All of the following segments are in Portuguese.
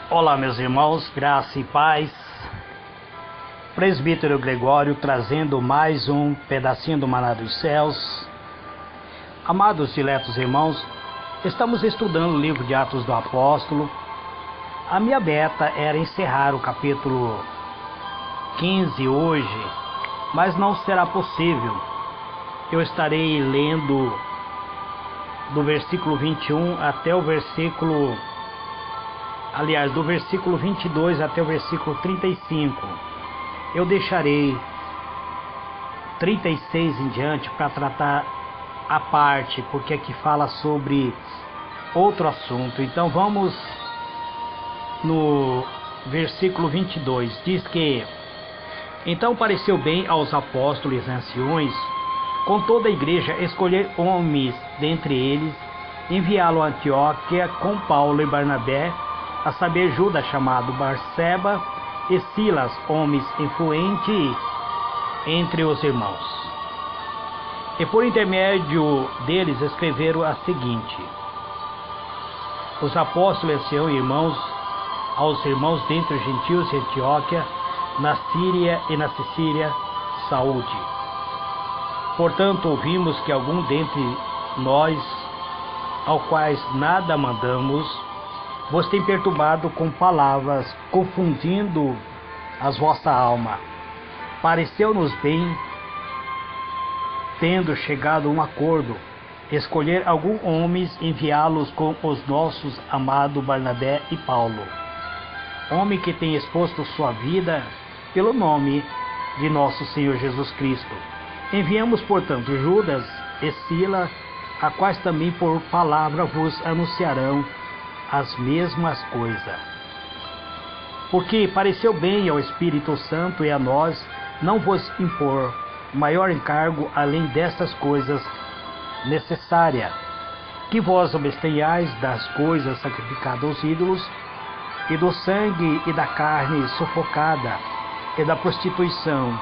Olá, meus irmãos, graça e paz. Presbítero Gregório trazendo mais um pedacinho do Maná dos Céus. Amados diletos irmãos, estamos estudando o livro de Atos do Apóstolo. A minha meta era encerrar o capítulo 15 hoje, mas não será possível. Eu estarei lendo do versículo 21 até o versículo... do versículo 22 até o versículo 35. Eu deixarei 36 em diante para tratar a parte, porque aqui fala sobre outro assunto. Então vamos no versículo 22. Diz que: então pareceu bem aos apóstolos e anciões, com toda a igreja, escolher homens dentre eles, enviá-lo a Antioquia com Paulo e Barnabé, a saber, Judas, chamado Barseba, e Silas, homens influentes entre os irmãos. E por intermédio deles escreveram a seguinte: os apóstolos e irmãos, aos irmãos dentre os gentios de Antioquia, na Síria e na Sicília, saúde. Portanto, ouvimos que algum dentre nós, ao quais nada mandamos, vos tem perturbado com palavras, confundindo as vossa alma. Pareceu-nos bem, tendo chegado a um acordo, escolher alguns homens, enviá-los com os nossos amados Barnabé e Paulo, homem que tem exposto sua vida pelo nome de nosso Senhor Jesus Cristo. Enviamos, portanto, Judas e Silas, a quais também por palavra vos anunciarão as mesmas coisas. Porque pareceu bem ao Espírito Santo e a nós não vos impor maior encargo além destas coisas necessárias, que vós abstenhais das coisas sacrificadas aos ídolos, e do sangue e da carne sufocada, e da prostituição,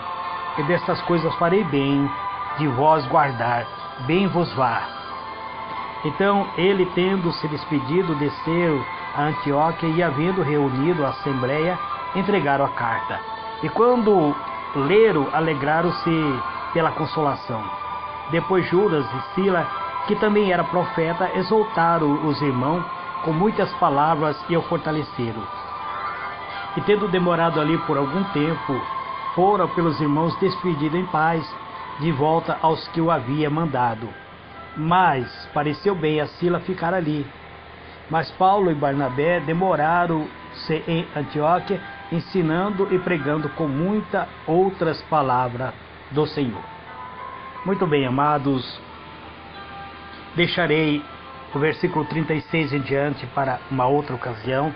e destas coisas farei bem de vós guardar, bem vos vá. Então ele, tendo se despedido, desceu a Antioquia, e havendo reunido a assembleia, entregaram a carta. E quando leram, alegraram-se pela consolação. Depois Judas e Silas, que também era profeta, exortaram os irmãos com muitas palavras e o fortaleceram. E tendo demorado ali por algum tempo, foram pelos irmãos despedidos em paz, de volta aos que o havia mandado. Mas pareceu bem a Silas ficar ali. Mas Paulo e Barnabé demoraram-se em Antioquia, ensinando e pregando com muitas outras palavras do Senhor. Muito bem, amados, deixarei o versículo 36 em diante para uma outra ocasião.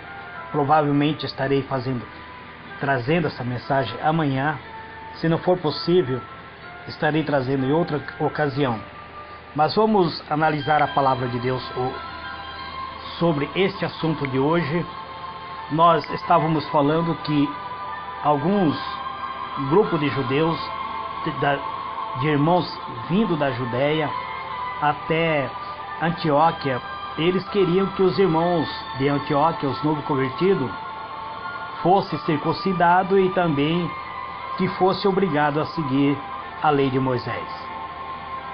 Provavelmente estarei trazendo essa mensagem amanhã. Se não for possível, estarei trazendo em outra ocasião. Mas vamos analisar a palavra de Deus sobre este assunto de hoje. Nós estávamos falando que alguns grupos de judeus, de irmãos vindo da Judéia até Antioquia, eles queriam que os irmãos de Antioquia, os novos convertidos, fossem circuncidados e também que fosse obrigado a seguir a lei de Moisés.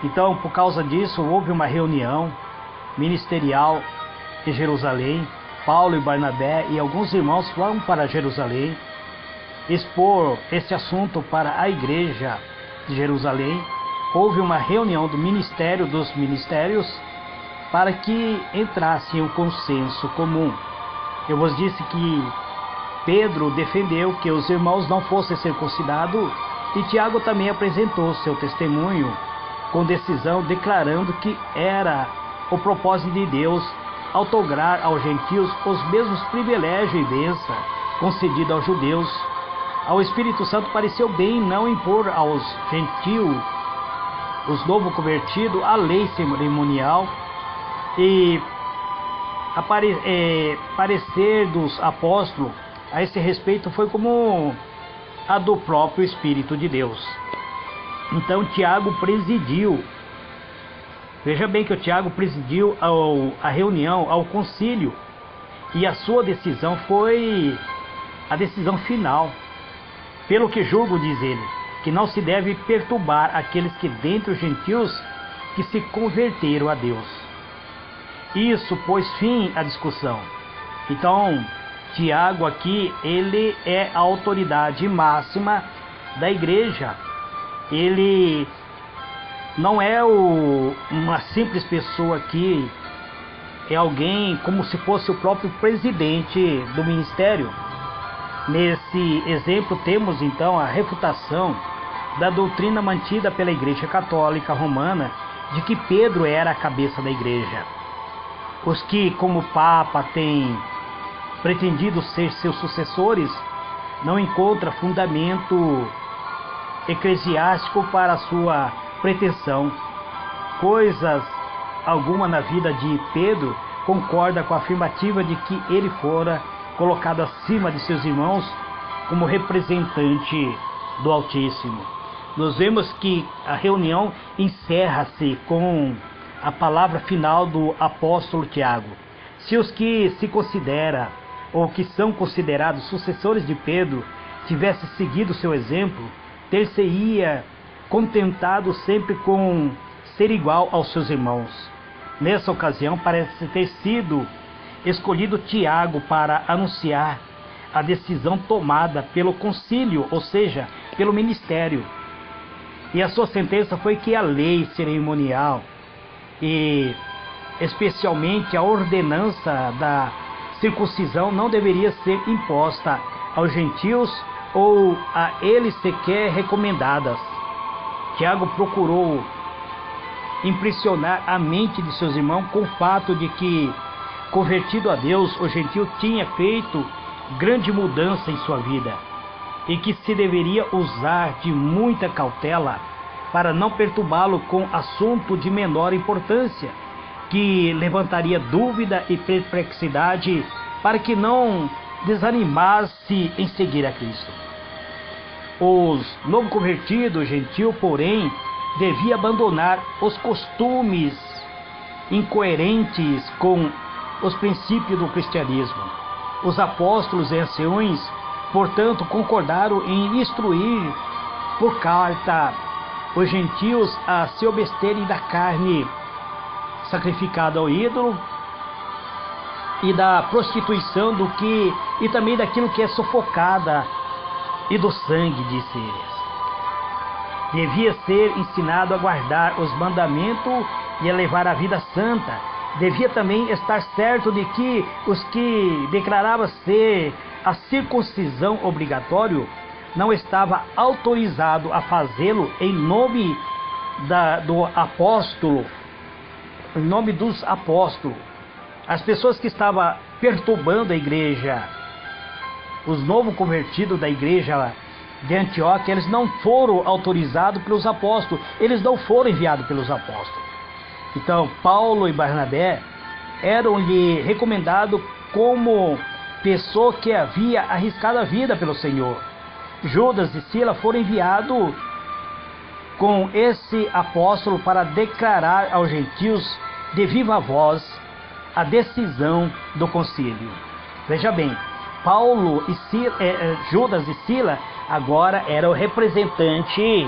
Então, por causa disso, houve uma reunião ministerial em Jerusalém. Paulo e Barnabé e alguns irmãos foram para Jerusalém expor esse assunto para a igreja de Jerusalém. Houve uma reunião do ministério dos ministérios para que entrasse em um consenso comum. Eu vos disse que Pedro defendeu que os irmãos não fossem circuncidados, e Tiago também apresentou seu testemunho com decisão, declarando que era o propósito de Deus outorgar aos gentios os mesmos privilégios e bênçãos concedidos aos judeus. Ao Espírito Santo pareceu bem não impor aos gentios, os novos convertidos, a lei cerimonial, e parecer dos apóstolos a esse respeito foi como a do próprio Espírito de Deus. Então Tiago presidiu Veja bem que o Tiago presidiu a reunião, ao concílio, e a sua decisão foi a decisão final. Pelo que julgo, diz ele, que não se deve perturbar aqueles que dentre os gentios que se converteram a Deus. Isso pôs fim à discussão. Então, Tiago aqui, ele é a autoridade máxima da igreja. Ele não é uma simples pessoa aqui, é alguém como se fosse o próprio presidente do ministério. Nesse exemplo temos então a refutação da doutrina mantida pela Igreja Católica Romana de que Pedro era a cabeça da igreja. Os que, como Papa, têm pretendido ser seus sucessores, não encontram fundamento eclesiástico para a sua pretensão. Coisas alguma na vida de Pedro concorda com a afirmativa de que ele fora colocado acima de seus irmãos como representante do Altíssimo. Nós vemos que a reunião encerra-se com a palavra final do apóstolo Tiago. Se os que se considera ou que são considerados sucessores de Pedro tivessem seguido seu exemplo, ter-se-ia contentado sempre com ser igual aos seus irmãos. Nessa ocasião parece ter sido escolhido Tiago para anunciar a decisão tomada pelo concílio, ou seja, pelo ministério. E a sua sentença foi que a lei cerimonial e especialmente a ordenança da circuncisão não deveria ser imposta aos gentios ou a eles sequer recomendadas. Tiago procurou impressionar a mente de seus irmãos com o fato de que, convertido a Deus, o gentio tinha feito grande mudança em sua vida e que se deveria usar de muita cautela para não perturbá-lo com assunto de menor importância, que levantaria dúvida e perplexidade, para que não desanimasse em seguir a Cristo. Os novo convertidos gentil, porém, devia abandonar os costumes incoerentes com os princípios do cristianismo. Os apóstolos e anciões, portanto, concordaram em instruir por carta os gentios a se absterem da carne sacrificada ao ídolo e da prostituição e também daquilo que é sufocada e do sangue, disse eles. Devia ser ensinado a guardar os mandamentos e a levar a vida santa. Devia também estar certo de que os que declaravam ser a circuncisão obrigatório não estava autorizado a fazê-lo em nome do apóstolo, em nome dos apóstolos. As pessoas que estavam perturbando a igreja, os novos convertidos da igreja de Antioquia, eles não foram autorizados pelos apóstolos, eles não foram enviados pelos apóstolos. Então, Paulo e Barnabé eram-lhe recomendados como pessoa que havia arriscado a vida pelo Senhor. Judas e Silas foram enviados com esse apóstolo para declarar aos gentios de viva voz a decisão do concílio. Veja bem, Paulo e Judas e Silas agora eram o representante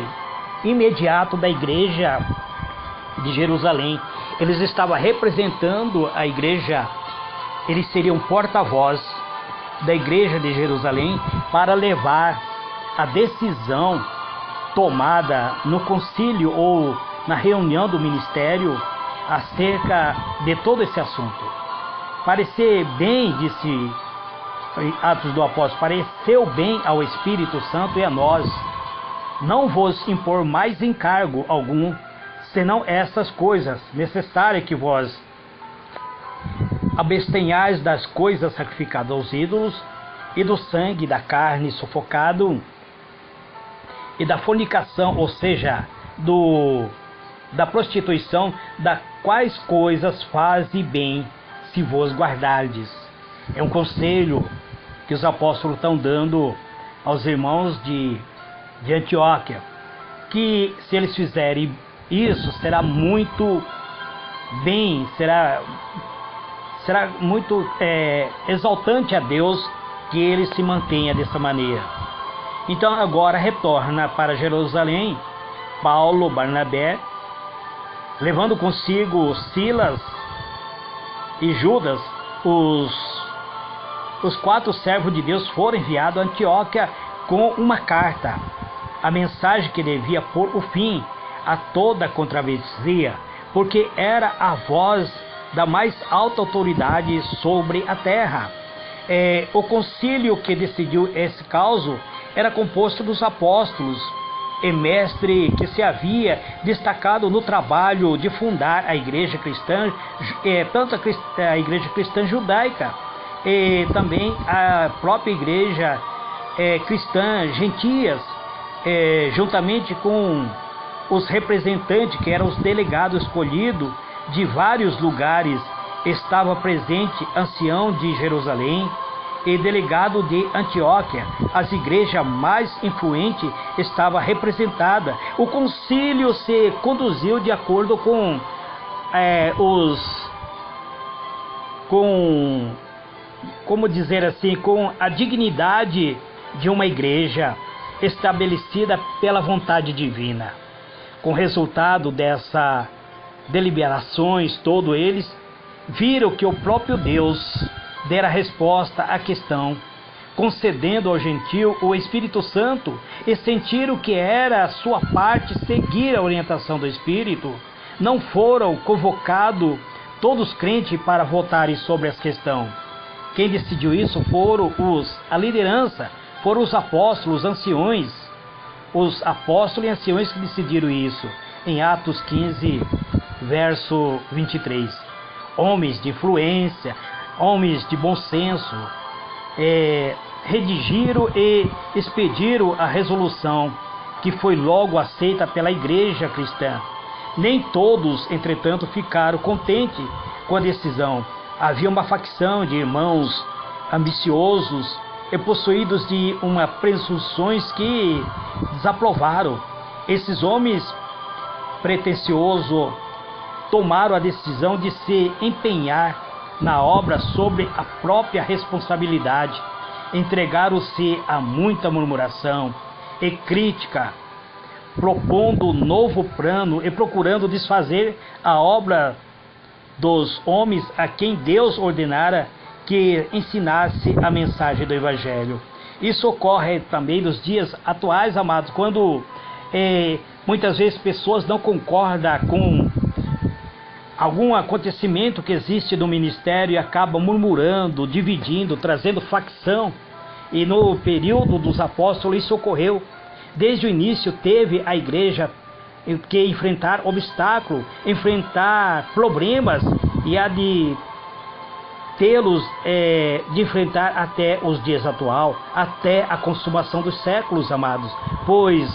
imediato da igreja de Jerusalém. Eles estavam representando a igreja, eles seriam porta-voz da igreja de Jerusalém para levar a decisão tomada no concílio ou na reunião do ministério acerca de todo esse assunto. Parecer bem, disse Atos do Apóstolo, pareceu bem ao Espírito Santo e a nós não vos impor mais encargo algum, senão essas coisas necessárias, que vós abstenhais das coisas sacrificadas aos ídolos, e do sangue da carne sufocado, e da fornicação, ou seja, da prostituição, da quais coisas fazem bem se vos guardardes. É um conselho que os apóstolos estão dando aos irmãos de Antioquia, que se eles fizerem isso, será muito bem, será muito exaltante a Deus que ele se mantenha dessa maneira. Então agora retorna para Jerusalém Paulo, Barnabé, levando consigo Silas e Judas. Os 4 servos de Deus foram enviados a Antioquia com uma carta, a mensagem que devia pôr o fim a toda a controvérsia, porque era a voz da mais alta autoridade sobre a terra. O concílio que decidiu esse caso era composto dos apóstolos e mestre que se havia destacado no trabalho de fundar a igreja cristã, tanto a igreja cristã judaica e também a própria igreja cristã gentias, juntamente com os representantes que eram os delegados escolhidos de vários lugares. Estava presente ancião de Jerusalém e delegado de Antioquia. As igrejas mais influentes estavam representadas. O concílio se conduziu de acordo com como dizer assim, com a dignidade de uma igreja estabelecida pela vontade divina. Com o resultado dessas deliberações, todos eles viram que o próprio Deus dera resposta à questão, concedendo ao gentil o Espírito Santo, e sentiram que era a sua parte seguir a orientação do Espírito. Não foram convocados todos os crentes para votarem sobre essa questão. Quem decidiu isso foram a liderança, foram os apóstolos, anciões. Os apóstolos e anciões que decidiram isso, em Atos 15, verso 23. Homens de influência, homens de bom senso, redigiram e expediram a resolução, que foi logo aceita pela igreja cristã. Nem todos, entretanto, ficaram contentes com a decisão. Havia uma facção de irmãos ambiciosos e possuídos de uma presunções que desaprovaram. Esses homens pretensiosos tomaram a decisão de se empenhar na obra sobre a própria responsabilidade. Entregaram-se a muita murmuração e crítica, propondo novo plano e procurando desfazer a obra dos homens a quem Deus ordenara que ensinasse a mensagem do Evangelho. Isso ocorre também nos dias atuais, amados, quando muitas vezes pessoas não concordam com algum acontecimento que existe no ministério e acabam murmurando, dividindo, trazendo facção. E no período dos apóstolos isso ocorreu. Desde o início teve a igreja que enfrentar obstáculos, enfrentar problemas, e há de tê-los de enfrentar até os dias atuais, até a consumação dos séculos, amados. Pois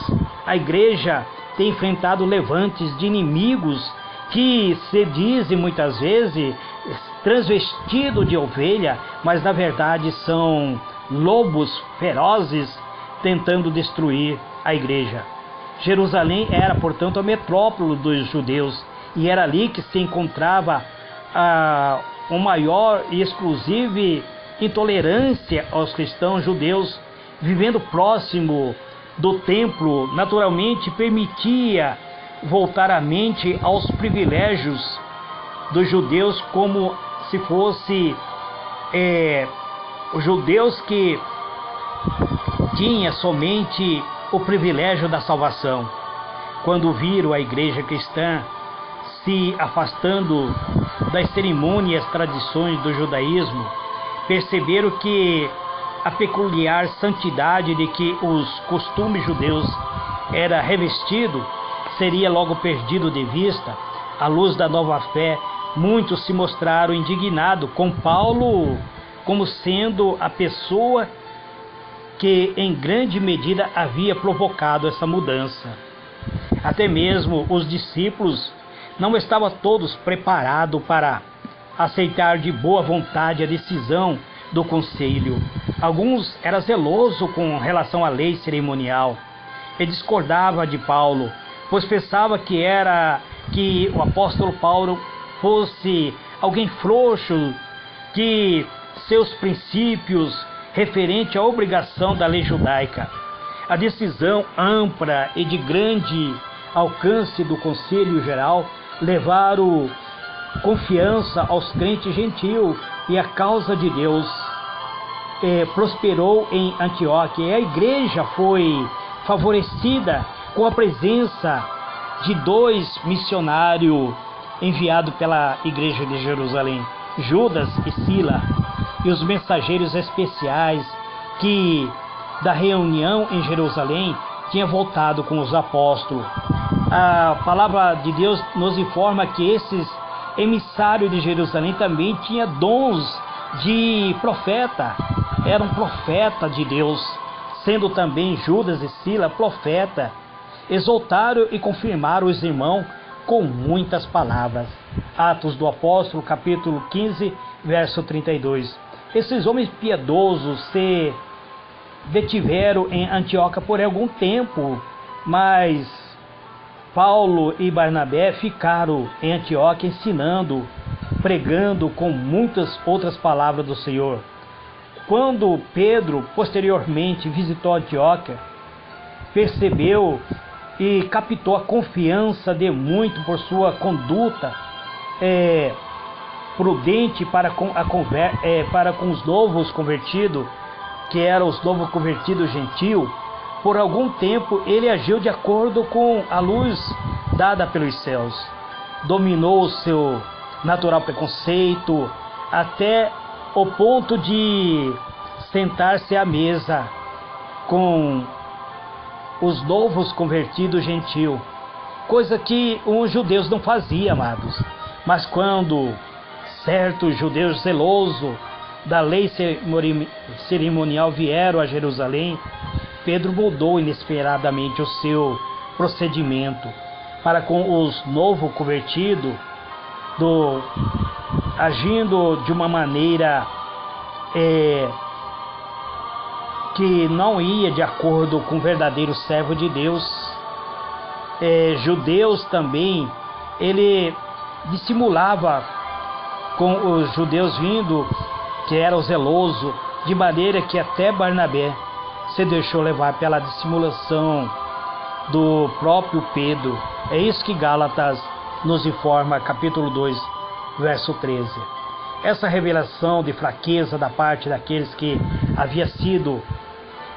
a igreja tem enfrentado levantes de inimigos que se dizem muitas vezes transvestidos de ovelha, mas na verdade são lobos ferozes tentando destruir a igreja. Jerusalém era, portanto, a metrópole dos judeus, e era ali que se encontrava uma maior e exclusiva intolerância aos cristãos judeus. Vivendo próximo do templo, naturalmente permitia voltar a mente aos privilégios dos judeus, como se fosse os judeus que tinha somente o privilégio da salvação. Quando viram a igreja cristã se afastando das cerimônias e tradições do judaísmo, perceberam que a peculiar santidade de que os costumes judeus era revestido seria logo perdido de vista. À luz da nova fé, muitos se mostraram indignados com Paulo como sendo a pessoa que em grande medida havia provocado essa mudança. Até mesmo os discípulos não estavam todos preparados para aceitar de boa vontade a decisão do conselho. Alguns eram zelosos com relação à lei cerimonial e discordavam de Paulo, pois pensava que o apóstolo Paulo fosse alguém frouxo que seus princípios referente à obrigação da lei judaica, a decisão ampla e de grande alcance do Conselho Geral levaram confiança aos crentes gentios e a causa de Deus prosperou em Antioquia, e a igreja foi favorecida com a presença de 2 missionários enviados pela igreja de Jerusalém, Judas e Sila, e os mensageiros especiais que da reunião em Jerusalém tinha voltado com os apóstolos. A palavra de Deus nos informa que esses emissários de Jerusalém também tinham dons de profeta, eram profeta de Deus, sendo também Judas e Sila profeta. Exaltaram e confirmaram os irmãos com muitas palavras. Atos do Apóstolo, capítulo 15, verso 32. Esses homens piedosos se detiveram em Antioquia por algum tempo, mas Paulo e Barnabé ficaram em Antioquia ensinando, pregando com muitas outras palavras do Senhor. Quando Pedro posteriormente visitou Antioquia, percebeu e captou a confiança de muito por sua conduta prudente para com os novos convertidos, que eram os novos convertidos gentios. Por algum tempo ele agiu de acordo com a luz dada pelos céus, dominou o seu natural preconceito até o ponto de sentar-se à mesa com os novos convertidos gentios, coisa que os judeus não faziam, amados. Mas quando certos judeus zelosos da lei cerimonial vieram a Jerusalém, Pedro mudou inesperadamente o seu procedimento para com os novos convertidos, agindo de uma maneira que não ia de acordo com o verdadeiro servo de Deus. Judeus também, ele dissimulava com os judeus vindo, que era o zeloso, de maneira que até Barnabé se deixou levar pela dissimulação do próprio Pedro. É isso que Gálatas nos informa, capítulo 2, verso 13. Essa revelação de fraqueza da parte daqueles que havia sido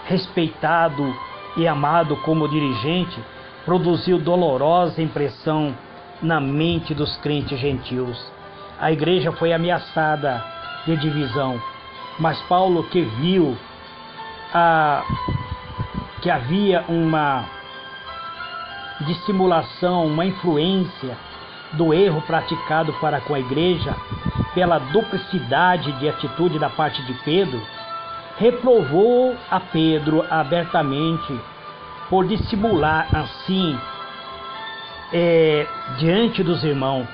respeitado e amado como dirigente produziu dolorosa impressão na mente dos crentes gentios. A igreja foi ameaçada de divisão, mas Paulo, que viu que havia uma dissimulação, uma influência do erro praticado para com a igreja pela duplicidade de atitude da parte de Pedro, reprovou a Pedro abertamente por dissimular assim diante dos irmãos,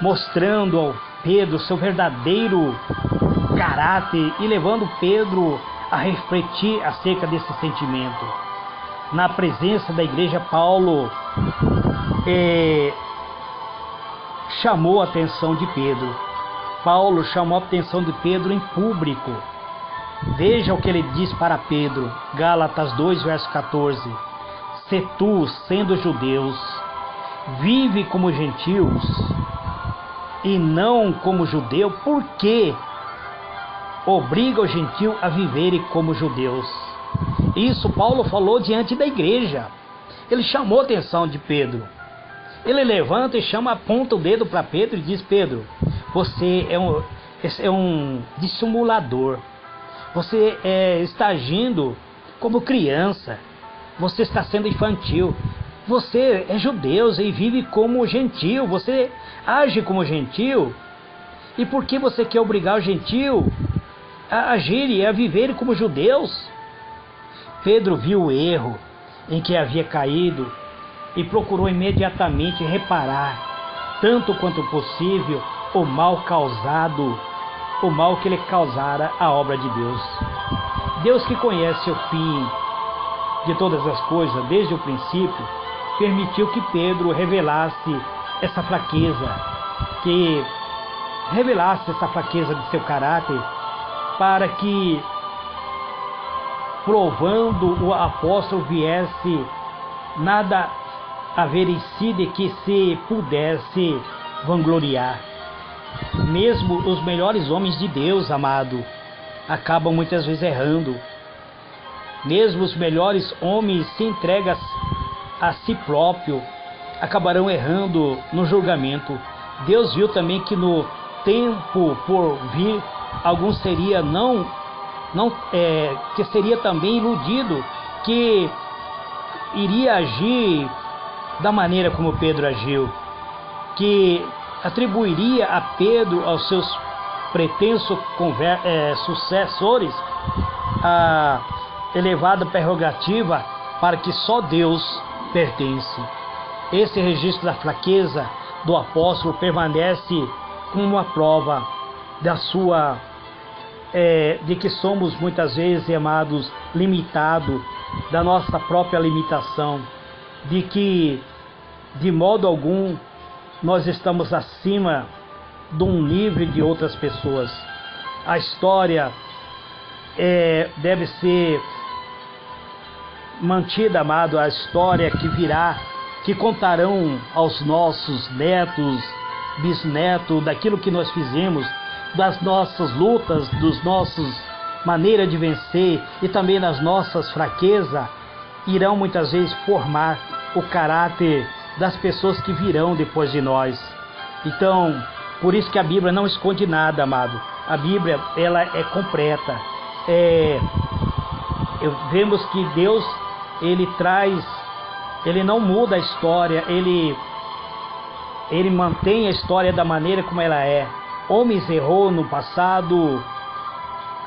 mostrando ao Pedro seu verdadeiro caráter e levando Pedro a refletir acerca desse sentimento. Na presença da igreja, Paulo chamou a atenção de Pedro. Paulo chamou a atenção de Pedro em público. Veja o que ele diz para Pedro, Gálatas 2, verso 14. Se tu, sendo judeus, vive como gentios e não como judeu, por que obriga o gentio a viverem como judeus? Isso Paulo falou diante da igreja. Ele chamou a atenção de Pedro. Ele levanta e aponta o dedo para Pedro e diz: Pedro, você é um dissimulador. Você está agindo como criança. Você está sendo infantil. Você é judeu e vive como gentio. Você age como gentio. E por que você quer obrigar o gentio a agir e a viver como judeus? Pedro viu o erro em que havia caído e procurou imediatamente reparar, tanto quanto possível, o mal que ele causara à obra de Deus. Deus, que conhece o fim de todas as coisas desde o princípio, permitiu que Pedro revelasse essa fraqueza, que revelasse essa fraqueza de seu caráter, para que, provando o apóstolo, viesse nada haver em si de que se pudesse vangloriar. Mesmo os melhores homens de Deus, amado, acabam muitas vezes errando. Mesmo os melhores homens se entregam a si próprio, acabarão errando no julgamento. Deus viu também que no tempo por vir, alguns seria que seria também iludido, que iria agir da maneira como Pedro agiu, que atribuiria a Pedro, aos seus pretensos sucessores, a elevada prerrogativa para que só Deus pertence. Esse registro da fraqueza do apóstolo permanece como uma prova da sua de que somos muitas vezes, amados, limitados, da nossa própria limitação, de que de modo algum nós estamos acima de um nível de outras pessoas. A história deve ser mantida, amado, a história que virá, que contarão aos nossos netos, bisnetos, daquilo que nós fizemos, das nossas lutas, dos nossos maneiras de vencer e também das nossas fraquezas, irão muitas vezes formar o caráter das pessoas que virão depois de nós. Então, por isso que a Bíblia não esconde nada, amado. A Bíblia, ela é completa. Vemos que Deus, Ele não muda a história, Ele mantém a história da maneira como ela é. Homens errou no passado,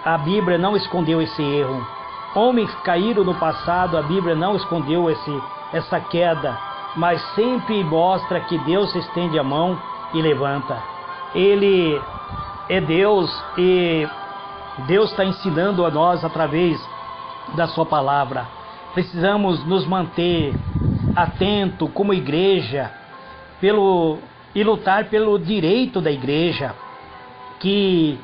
a Bíblia não escondeu esse erro. Homens caíram no passado, a Bíblia não escondeu essa queda, mas sempre mostra que Deus estende a mão e levanta. Ele é Deus e Deus está ensinando a nós através da sua palavra. Precisamos nos manter atentos como igreja e lutar pelo direito da igreja, que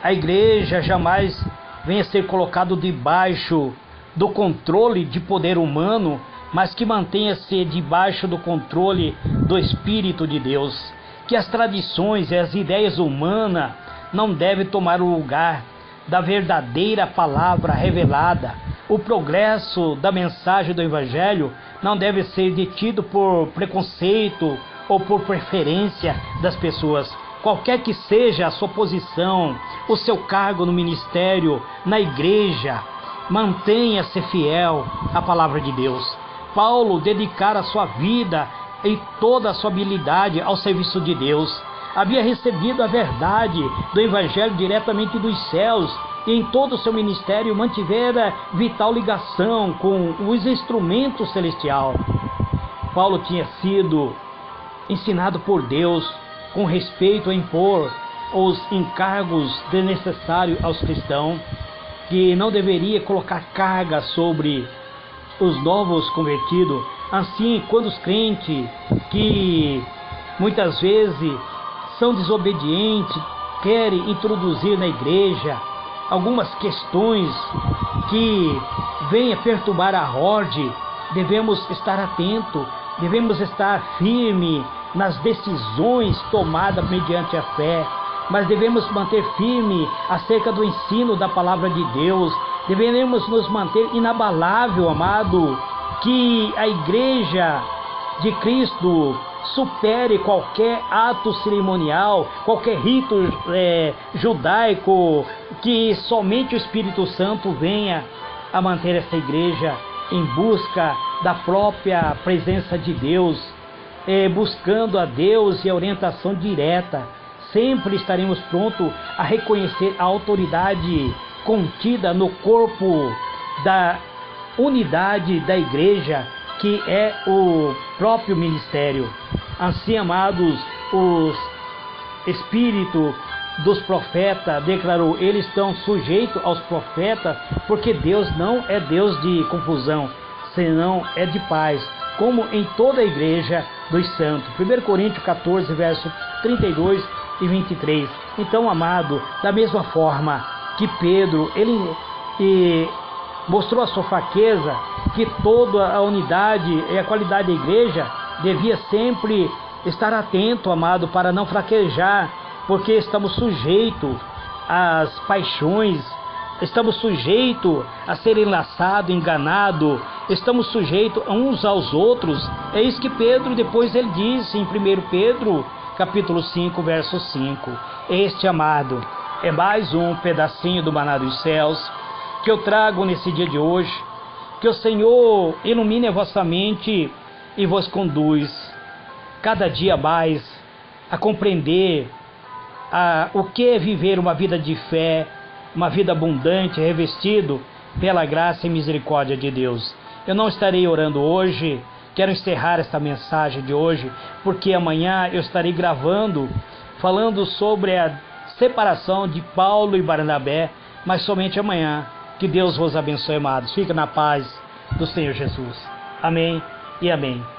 a igreja jamais venha a ser colocado debaixo do controle de poder humano, mas que mantenha-se debaixo do controle do Espírito de Deus. Que as tradições e as ideias humanas não devem tomar o lugar da verdadeira palavra revelada. O progresso da mensagem do Evangelho não deve ser detido por preconceito ou por preferência das pessoas. Qualquer que seja a sua posição, o seu cargo no ministério, na igreja, mantenha-se fiel à palavra de Deus. Paulo dedicara a sua vida e toda a sua habilidade ao serviço de Deus. Havia recebido a verdade do Evangelho diretamente dos céus e em todo o seu ministério mantivera vital ligação com os instrumentos celestiais. Paulo tinha sido ensinado por Deus com respeito a impor os encargos desnecessários aos cristãos, que não deveria colocar carga sobre os novos convertidos. Assim, quando os crentes que muitas vezes são desobedientes, querem introduzir na igreja algumas questões que venham perturbar a ordem, devemos estar atentos, devemos estar firmes nas decisões tomadas mediante a fé, mas devemos manter firme acerca do ensino da palavra de Deus. Devemos nos manter inabalável, amado, que a igreja de Cristo supere qualquer ato cerimonial, qualquer rito judaico, que somente o Espírito Santo venha a manter essa igreja em busca da própria presença de Deus, buscando a Deus e a orientação direta. Sempre estaremos prontos a reconhecer a autoridade contida no corpo da unidade da igreja, que é o próprio ministério. Assim, amados, os espíritos dos profetas declarou, eles estão sujeitos aos profetas, porque Deus não é Deus de confusão, senão é de paz, como em toda a igreja dos santos. 1 Coríntios 14, verso 32 e 23. Então, amado, da mesma forma que Pedro, ele mostrou a sua fraqueza, que toda a unidade e a qualidade da igreja devia sempre estar atento, amado, para não fraquejar, porque estamos sujeitos às paixões, estamos sujeitos a ser enlaçado, enganado, estamos sujeitos uns aos outros. É isso que Pedro, depois ele disse em 1 Pedro, capítulo 5, verso 5. Este, amado, é mais um pedacinho do maná dos céus que eu trago nesse dia de hoje. Que o Senhor ilumine a vossa mente e vos conduz cada dia mais a compreender o que é viver uma vida de fé, uma vida abundante, revestido pela graça e misericórdia de Deus. Eu não estarei orando hoje, quero encerrar esta mensagem de hoje, porque amanhã eu estarei gravando, falando sobre a separação de Paulo e Barnabé, mas somente amanhã. Que Deus vos abençoe, amados. Fica na paz do Senhor Jesus. Amém e amém.